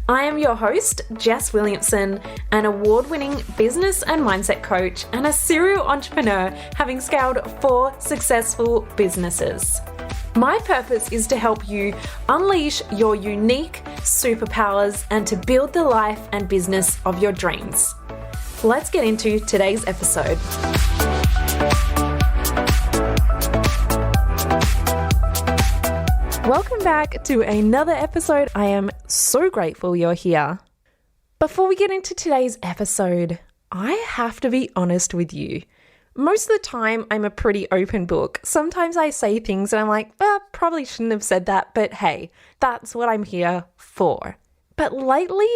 I am your host, Jess Williamson, an award-winning business and mindset coach and a serial entrepreneur having scaled 4 successful businesses. My purpose is to help you unleash your unique superpowers and to build the life and business of your dreams. Let's get into today's episode. Welcome back to another episode. I am so grateful you're here. Before we get into today's episode, I have to be honest with you. Most of the time, I'm a pretty open book. Sometimes I say things and I'm like, probably shouldn't have said that, but hey, that's what I'm here for. But lately,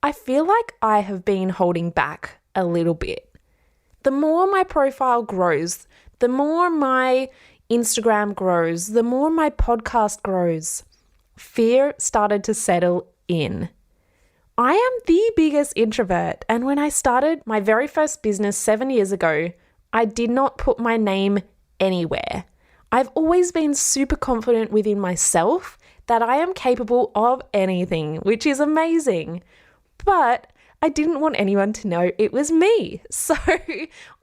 I feel like I have been holding back a little bit. The more my profile grows, the more my Instagram grows, the more my podcast grows, fear started to settle in. I am the biggest introvert, and when I started my very first business 7 years ago, I did not put my name anywhere. I've always been super confident within myself that I am capable of anything, which is amazing. But I didn't want anyone to know it was me. So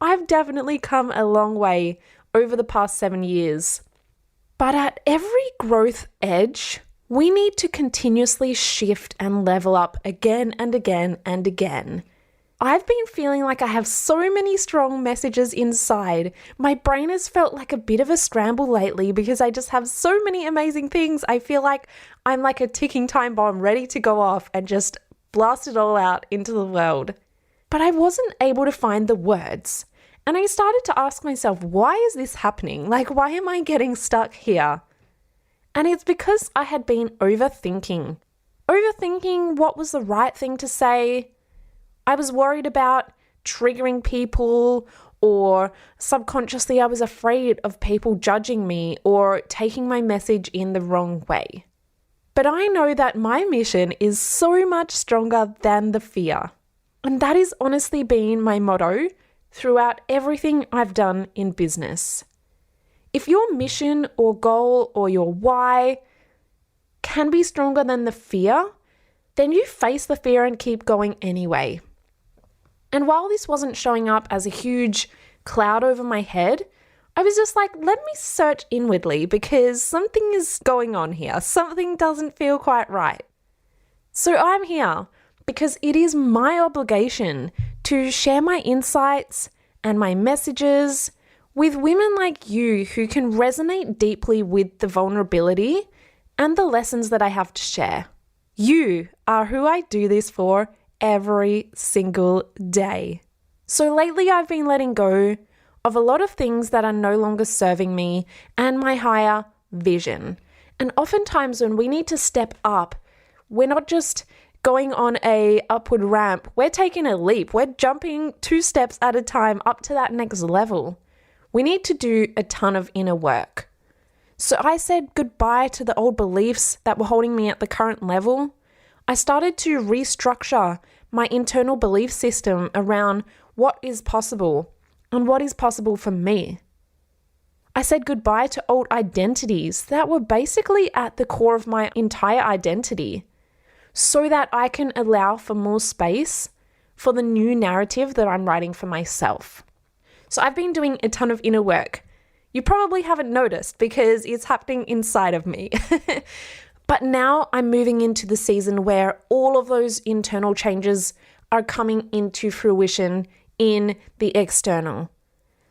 I've definitely come a long way over the past 7 years. But at every growth edge, we need to continuously shift and level up again and again and again. I've been feeling like I have so many strong messages inside. My brain has felt like a bit of a scramble lately because I just have so many amazing things. I feel like I'm like a ticking time bomb ready to go off and just blast it all out into the world. But I wasn't able to find the words. And I started to ask myself, why is this happening? Like, why am I getting stuck here? And it's because I had been overthinking what was the right thing to say. I was worried about triggering people, or subconsciously I was afraid of people judging me or taking my message in the wrong way. But I know that my mission is so much stronger than the fear. And that has honestly been my motto throughout everything I've done in business. If your mission or goal or your why can be stronger than the fear, then you face the fear and keep going anyway. And while this wasn't showing up as a huge cloud over my head, I was just like, let me search inwardly because something is going on here. Something doesn't feel quite right. So I'm here because it is my obligation to share my insights and my messages with women like you who can resonate deeply with the vulnerability and the lessons that I have to share. You are who I do this for every single day. So lately I've been letting go of a lot of things that are no longer serving me and my higher vision. And oftentimes when we need to step up, we're not just going on a upward ramp, we're taking a leap. We're jumping 2 steps at a time up to that next level. We need to do a ton of inner work. So I said goodbye to the old beliefs that were holding me at the current level. I started to restructure my internal belief system around what is possible and what is possible for me. I said goodbye to old identities that were basically at the core of my entire identity, so that I can allow for more space for the new narrative that I'm writing for myself. So I've been doing a ton of inner work. You probably haven't noticed because it's happening inside of me. But now I'm moving into the season where all of those internal changes are coming into fruition in the external.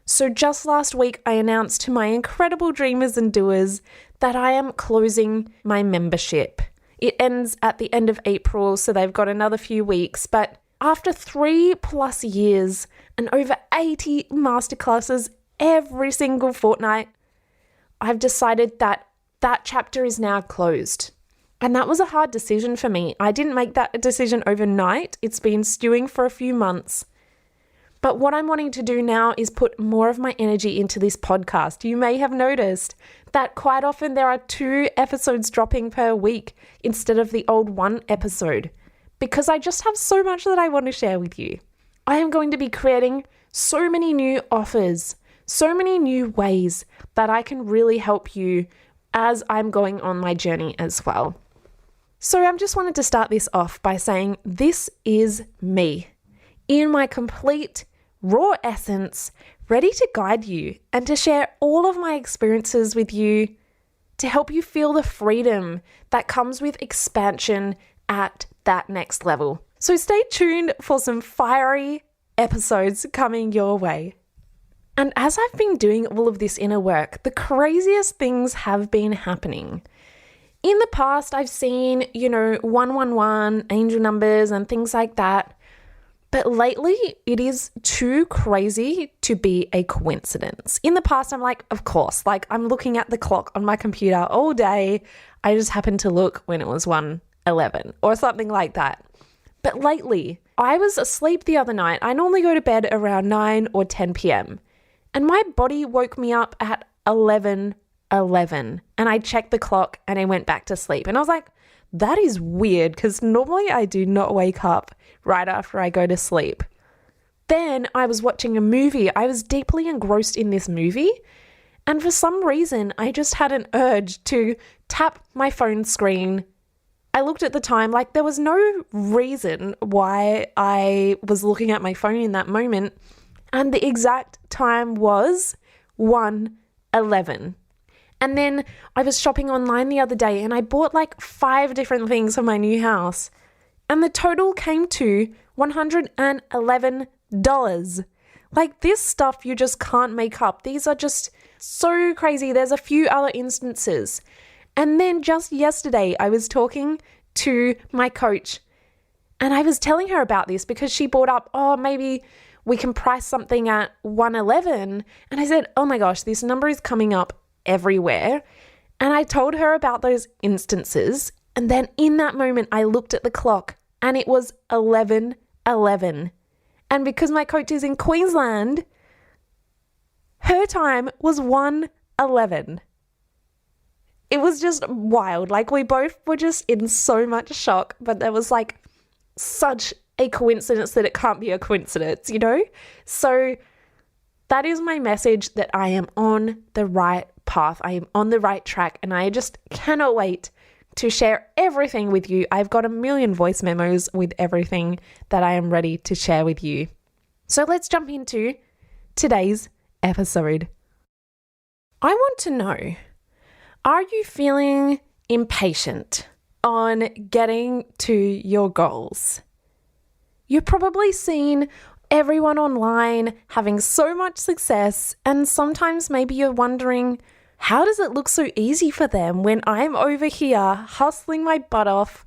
So just last week, I announced to my incredible dreamers and doers that I am closing my membership. It ends at the end of April, so they've got another few weeks. But after 3+ years and over 80 masterclasses every single fortnight, I've decided that that chapter is now closed. And that was a hard decision for me. I didn't make that decision overnight. It's been stewing for a few months. But what I'm wanting to do now is put more of my energy into this podcast. You may have noticed that quite often there are 2 episodes dropping per week instead of the old 1 episode, because I just have so much that I want to share with you. I am going to be creating so many new offers, so many new ways that I can really help you as I'm going on my journey as well. So I just wanted to start this off by saying this is me in my complete raw essence, ready to guide you and to share all of my experiences with you to help you feel the freedom that comes with expansion at that next level. So stay tuned for some fiery episodes coming your way. And as I've been doing all of this inner work, the craziest things have been happening. In the past, I've seen, 111, angel numbers and things like that. But lately, it is too crazy to be a coincidence. In the past, I'm like, of course, like I'm looking at the clock on my computer all day. I just happened to look when it was 1:11 or something like that. But lately, I was asleep the other night. I normally go to bed around 9 or 10 p.m. And my body woke me up at 11:11. And I checked the clock and I went back to sleep. And I was like, that is weird because normally I do not wake up right after I go to sleep. Then I was watching a movie. I was deeply engrossed in this movie. And for some reason, I just had an urge to tap my phone screen. I looked at the time, like there was no reason why I was looking at my phone in that moment. And the exact time was 1:11. And then I was shopping online the other day and I bought like 5 different things for my new house. And the total came to $111. Like this stuff you just can't make up. These are just so crazy. There's a few other instances. And then just yesterday I was talking to my coach and I was telling her about this because she brought up, maybe we can price something at 111. And I said, oh my gosh, this number is coming up everywhere. And I told her about those instances. And then in that moment, I looked at the clock and it was 11:11. And because my coach is in Queensland, her time was 1:11. It was just wild. Like we both were just in so much shock, but there was like such a coincidence that it can't be a coincidence, So that is my message that I am on the right path. I am on the right track and I just cannot wait to share everything with you. I've got a million voice memos with everything that I am ready to share with you. So let's jump into today's episode. I want to know, are you feeling impatient on getting to your goals? You've probably seen everyone online having so much success, and sometimes maybe you're wondering, how does it look so easy for them when I'm over here hustling my butt off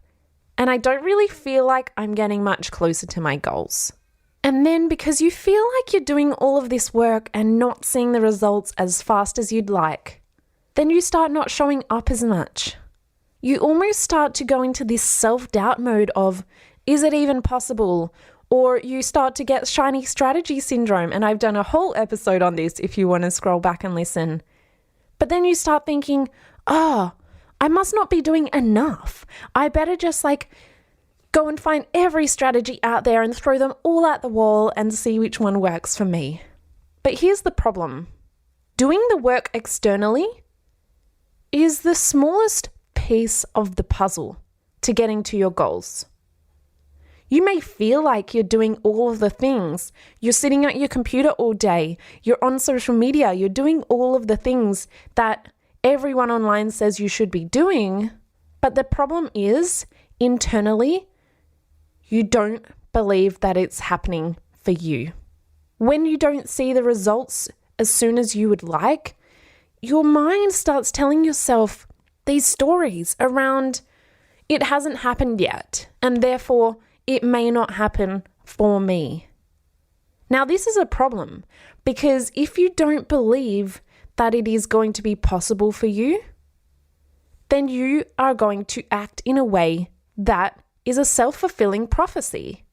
and I don't really feel like I'm getting much closer to my goals? And then because you feel like you're doing all of this work and not seeing the results as fast as you'd like, then you start not showing up as much. You almost start to go into this self-doubt mode of, is it even possible? Or you start to get shiny strategy syndrome. And I've done a whole episode on this if you want to scroll back and listen. But then you start thinking, I must not be doing enough. I better just go and find every strategy out there and throw them all at the wall and see which one works for me. But here's the problem. Doing the work externally is the smallest piece of the puzzle to getting to your goals. You may feel like you're doing all of the things. You're sitting at your computer all day. You're on social media. You're doing all of the things that everyone online says you should be doing. But the problem is, internally, you don't believe that it's happening for you. When you don't see the results as soon as you would like, your mind starts telling yourself these stories around it hasn't happened yet, and therefore it may not happen for me. Now, this is a problem because if you don't believe that it is going to be possible for you, then you are going to act in a way that is a self-fulfilling prophecy.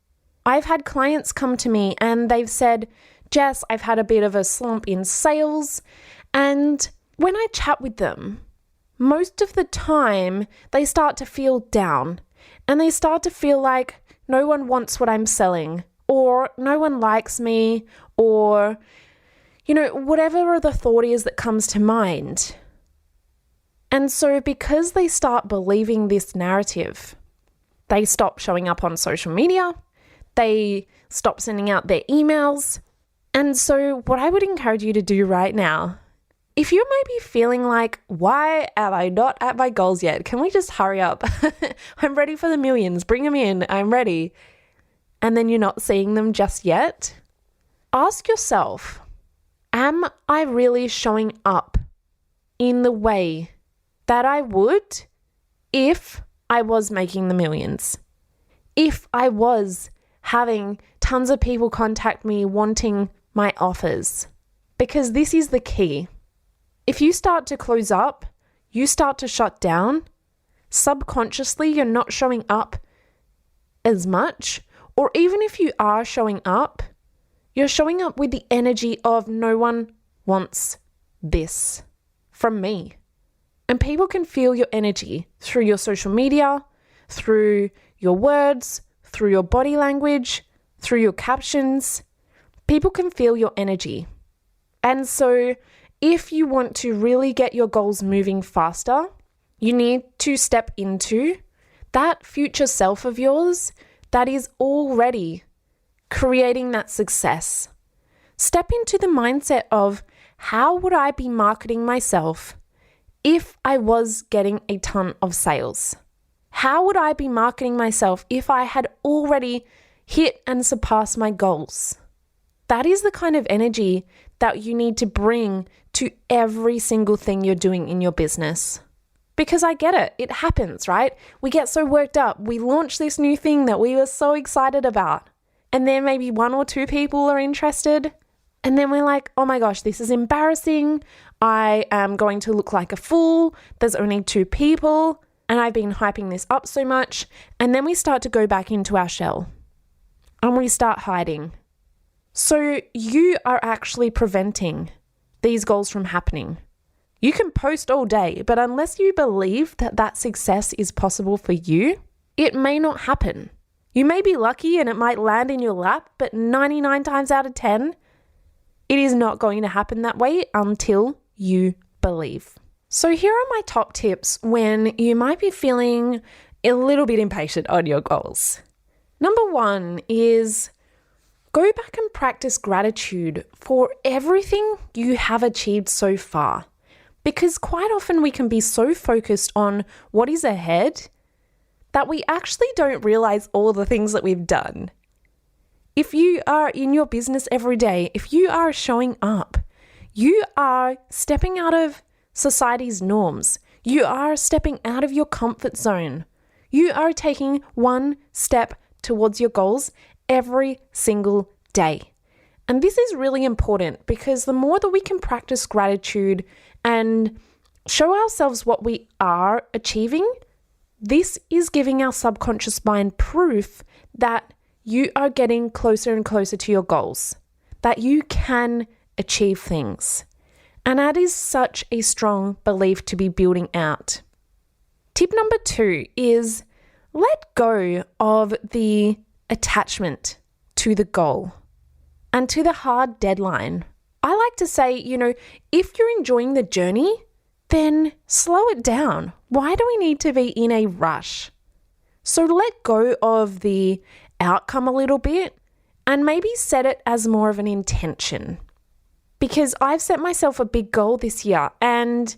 I've had clients come to me and they've said, Jess, I've had a bit of a slump in sales. And when I chat with them, most of the time they start to feel down and they start to feel like no one wants what I'm selling, or no one likes me, or, whatever the thought is that comes to mind. And so because they start believing this narrative, they stop showing up on social media, they stop sending out their emails. And so what I would encourage you to do right now, if you may be feeling like, why am I not at my goals yet? Can we just hurry up? I'm ready for the millions. Bring them in. I'm ready. And then you're not seeing them just yet. Ask yourself, am I really showing up in the way that I would if I was making the millions? If I was having tons of people contact me wanting my offers? Because this is the key. If you start to close up, you start to shut down, subconsciously you're not showing up as much, or even if you are showing up, you're showing up with the energy of no one wants this from me. And people can feel your energy through your social media, through your words, through your body language, through your captions. People can feel your energy. And so if you want to really get your goals moving faster, you need to step into that future self of yours that is already creating that success. Step into the mindset of, how would I be marketing myself if I was getting a ton of sales? How would I be marketing myself if I had already hit and surpassed my goals? That is the kind of energy that you need to bring to every single thing you're doing in your business. Because I get it. It happens, right? We get so worked up. We launch this new thing that we were so excited about. And then maybe 1 or 2 people are interested. And then we're like, oh my gosh, this is embarrassing. I am going to look like a fool. There's only 2 people. And I've been hyping this up so much. And then we start to go back into our shell. And we start hiding. So you are actually preventing these goals from happening. You can post all day, but unless you believe that that success is possible for you, it may not happen. You may be lucky and it might land in your lap, but 99 times out of 10, it is not going to happen that way until you believe. So here are my top tips when you might be feeling a little bit impatient on your goals. Number 1 is go back and practice gratitude for everything you have achieved so far. Because quite often we can be so focused on what is ahead that we actually don't realize all the things that we've done. If you are in your business every day, if you are showing up, you are stepping out of society's norms. You are stepping out of your comfort zone. You are taking one step towards your goals every single day. And this is really important because the more that we can practice gratitude and show ourselves what we are achieving, this is giving our subconscious mind proof that you are getting closer and closer to your goals, that you can achieve things. And that is such a strong belief to be building out. Tip number 2 is let go of the attachment to the goal and to the hard deadline. I like to say, if you're enjoying the journey, then slow it down. Why do we need to be in a rush? So let go of the outcome a little bit and maybe set it as more of an intention. Because I've set myself a big goal this year, and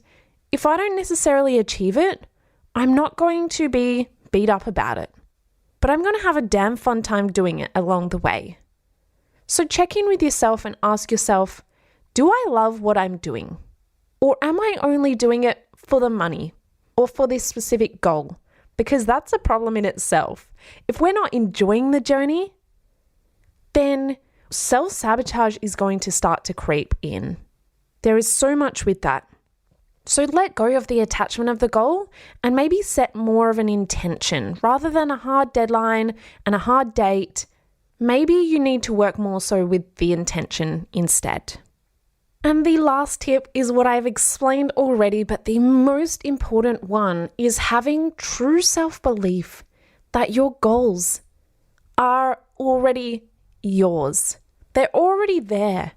if I don't necessarily achieve it, I'm not going to be beat up about it. But I'm going to have a damn fun time doing it along the way. So check in with yourself and ask yourself, do I love what I'm doing? Or am I only doing it for the money or for this specific goal? Because that's a problem in itself. If we're not enjoying the journey, then self-sabotage is going to start to creep in. There is so much with that. So let go of the attachment of the goal and maybe set more of an intention rather than a hard deadline and a hard date. Maybe you need to work more so with the intention instead. And the last tip is what I've explained already, but the most important one is having true self-belief that your goals are already yours. They're already there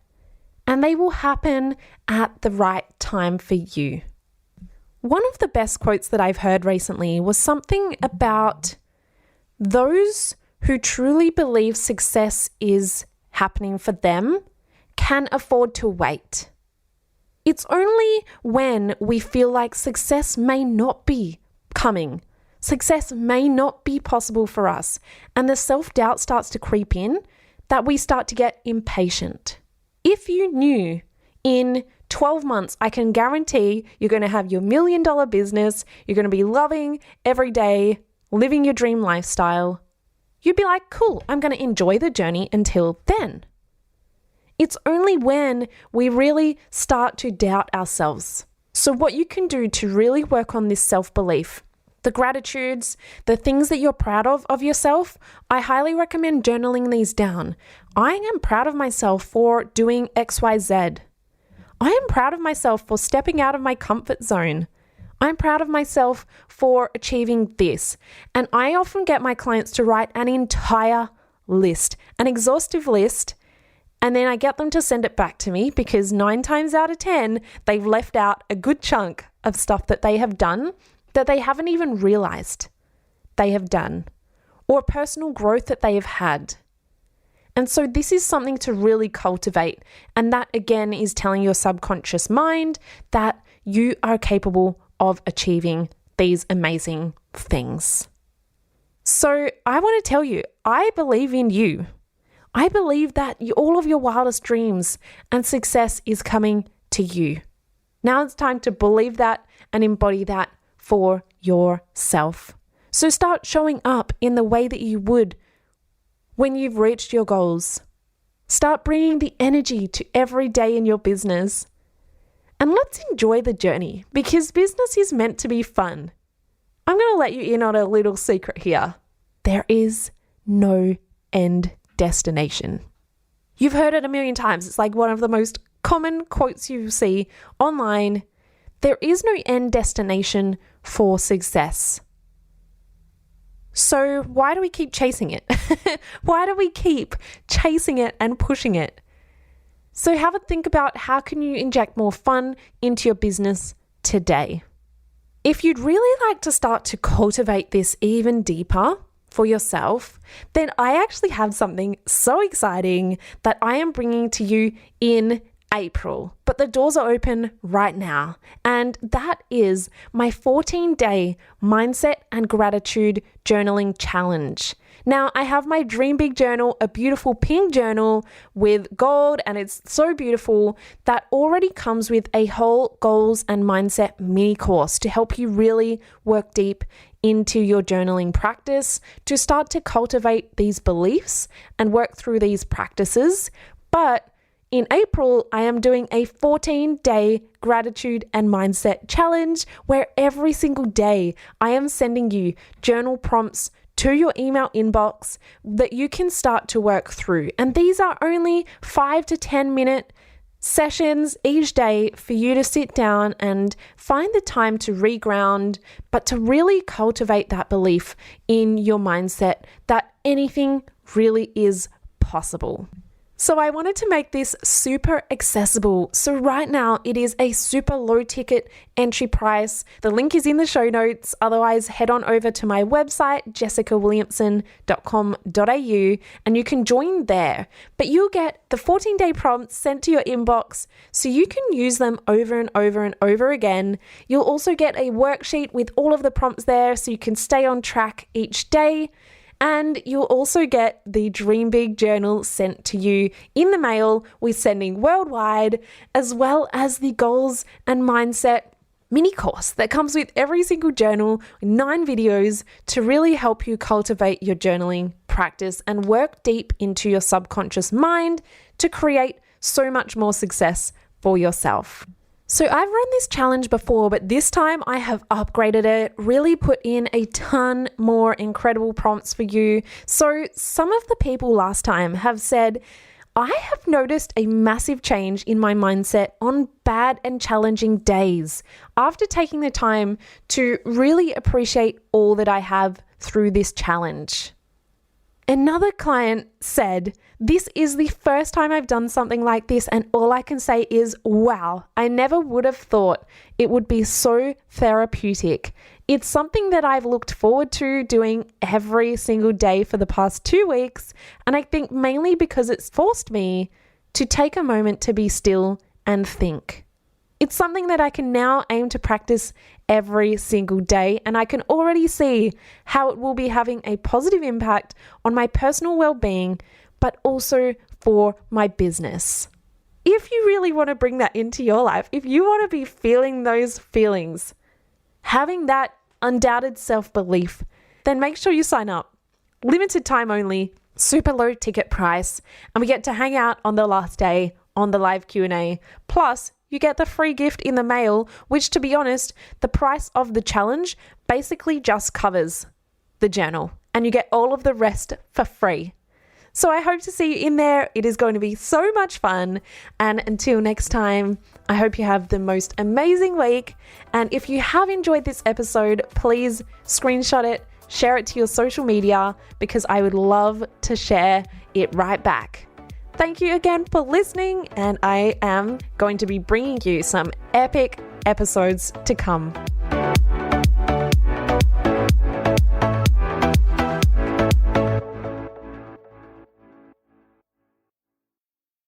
and they will happen at the right time for you. One of the best quotes that I've heard recently was something about those who truly believe success is happening for them can afford to wait. It's only when we feel like success may not be coming, success may not be possible for us, and the self-doubt starts to creep in, that we start to get impatient. If you knew in 12 months, I can guarantee you're going to have your $1 million business, you're going to be loving every day, living your dream lifestyle, you'd be like, cool, I'm going to enjoy the journey until then. It's only when we really start to doubt ourselves. So what you can do to really work on this self-belief, the gratitudes, the things that you're proud of yourself, I highly recommend journaling these down. I am proud of myself for doing XYZ. I am proud of myself for stepping out of my comfort zone. I'm proud of myself for achieving this. And I often get my clients to write an entire list, an exhaustive list, and then I get them to send it back to me because 9 times out of 10, they've left out a good chunk of stuff that they have done that they haven't even realized they have done, or personal growth that they have had. And so this is something to really cultivate. And that again is telling your subconscious mind that you are capable of achieving these amazing things. So I want to tell you, I believe in you. I believe that all of your wildest dreams and success is coming to you. Now it's time to believe that and embody that for yourself. So start showing up in the way that you would when you've reached your goals. Start bringing the energy to every day in your business. And let's enjoy the journey because business is meant to be fun. I'm going to let you in on a little secret here. There is no end destination. You've heard it a million times. It's like one of the most common quotes you see online. There is no end destination for success. So why do we keep chasing it? Why do we keep chasing it and pushing it? So have a think about how can you inject more fun into your business today. If you'd really like to start to cultivate this even deeper for yourself, then I actually have something so exciting that I am bringing to you in April, but the doors are open right now. And that is my 14-day mindset and gratitude journaling challenge. Now, I have my Dream Big journal, a beautiful pink journal with gold, and it's so beautiful that already comes with a whole goals and mindset mini course to help you really work deep into your journaling practice to start to cultivate these beliefs and work through these practices. But in April, I am doing a 14-day gratitude and mindset challenge where every single day I am sending you journal prompts to your email inbox that you can start to work through. And these are only 5 to 10 minute sessions each day for you to sit down and find the time to reground, but to really cultivate that belief in your mindset that anything really is possible. So I wanted to make this super accessible. So right now it is a super low ticket entry price. The link is in the show notes. Otherwise, head on over to my website, jessicawilliamson.com.au, and you can join there. But you'll get the 14-day prompts sent to your inbox so you can use them over and over and over again. You'll also get a worksheet with all of the prompts there so you can stay on track each day. And you'll also get the Dream Big journal sent to you in the mail. We're sending worldwide, as well as the goals and mindset mini course that comes with every single journal, 9 videos to really help you cultivate your journaling practice and work deep into your subconscious mind to create so much more success for yourself. So I've run this challenge before, but this time I have upgraded it, really put in a ton more incredible prompts for you. So some of the people last time have said, I have noticed a massive change in my mindset on bad and challenging days after taking the time to really appreciate all that I have through this challenge. Another client said, "This is the first time I've done something like this, and all I can say is, wow, I never would have thought it would be so therapeutic. It's something that I've looked forward to doing every single day for the past 2 weeks, and I think mainly because it's forced me to take a moment to be still and think. It's something that I can now aim to practice every single day, and I can already see how it will be having a positive impact on my personal well-being, but also for my business." If you really want to bring that into your life, if you want to be feeling those feelings, having that undoubted self-belief, then make sure you sign up. Limited time only, super low ticket price, and we get to hang out on the last day on the live Q&A. Plus, you get the free gift in the mail, which, to be honest, the price of the challenge basically just covers the journal, and you get all of the rest for free. So I hope to see you in there. It is going to be so much fun. And until next time, I hope you have the most amazing week. And if you have enjoyed this episode, please screenshot it, share it to your social media, because I would love to share it right back. Thank you again for listening, and I am going to be bringing you some epic episodes to come.